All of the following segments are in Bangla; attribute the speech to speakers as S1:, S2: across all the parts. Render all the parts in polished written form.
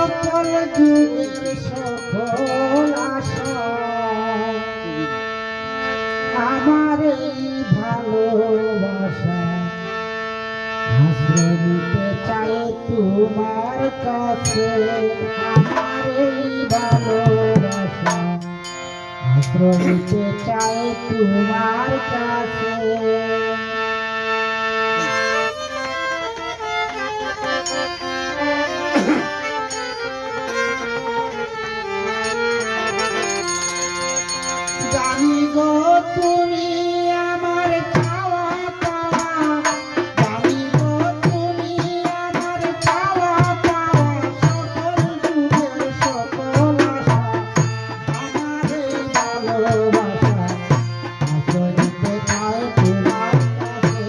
S1: সকল যুগের সকল আশা আমার এই ভালোবাসা আশ্রয় নিতে চাই তোমার কাছে আমার এই ভালোবাসা আশ্রয় নিতে চাই তোমার কাছে জানি গো তুমি আমার চাওয়া পাওয়া জানি গো তুমি আমার চাওয়া পাওয়া সকল যুগের সকল আশা আমার এই ভালোবাসা আশ্রয় নিতে চাই তোমার কাছে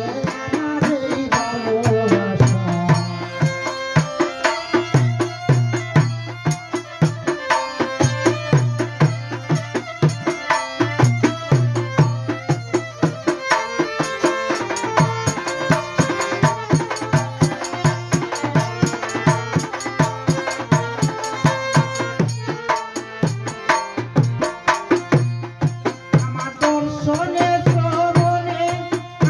S1: আমার এই ভালোবাসা শোনে শ্রবণে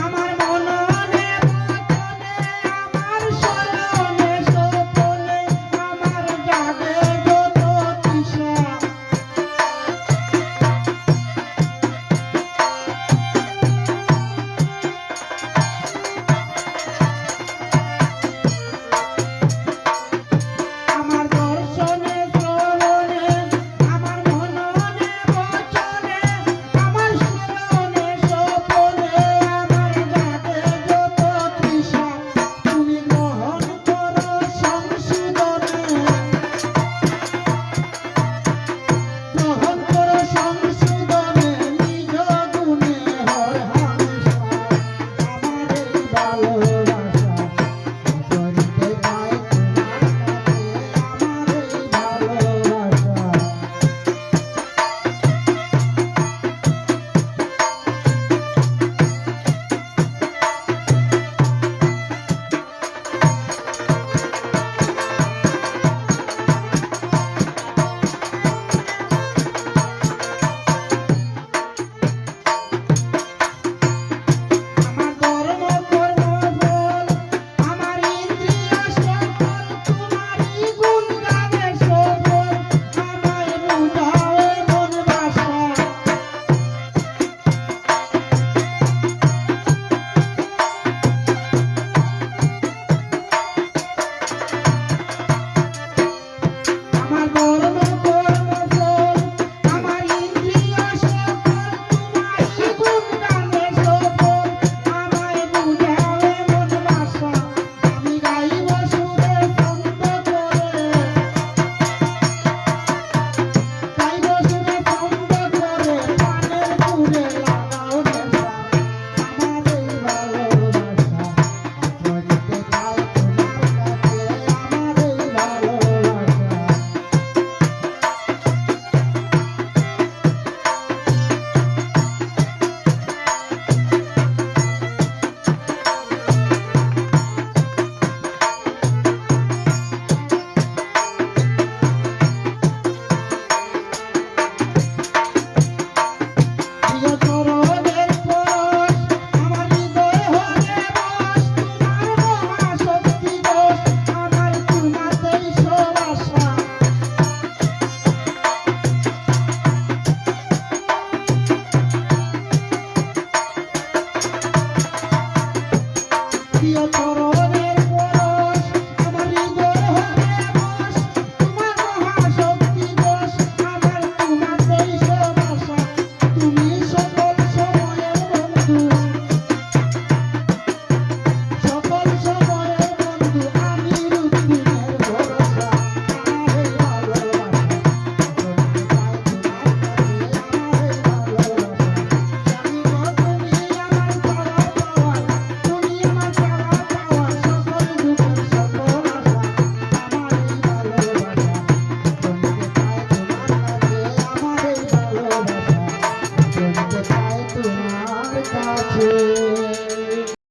S1: আমার মননে বচনে আমার স্মরণে স্বপনে আমার জাগে যত তৃষা আমার দর্শনে শ্রবণে আমার মননে বচনে আমার স্মরণে স্বপনে আমার জাগে যত তৃষা তুমি গ্রহণ করো সংশোধনে গ্রহণ করো সংশোধনে নিজ গুণে হর হামেশা আমার এই ভালোবাসা আশ্রয় নিতে চাই তোমার কাছে আমার এই ভালোবাসা আমার ধর্ম কর্ম বল আমার ইন্দ্রিয় সকল তোমারই গুণ গানে সফল আমায় বুঝাও মন বাসা আমার ধর্ম কর্ম বল আমার ইন্দ্রিয় সকল তোমারই গুণ গানে সফল আমায় বুঝাও মন বাসা আমি গাইব সুরে ছন্দ করে গাইব সুরে ছন্দ করে প্রাণের পুরে লাগাও নেশা আমার এই ভালোবাসা আশ্রয় নিতে চাই তোমার কাছে আমার এই ভালোবাসা প্রিয় চরণের পরশ আমার হৃদয় হলে বশ তোমার মহাশক্তি দোষ আমার তোমাতেই সব আশা প্রিয়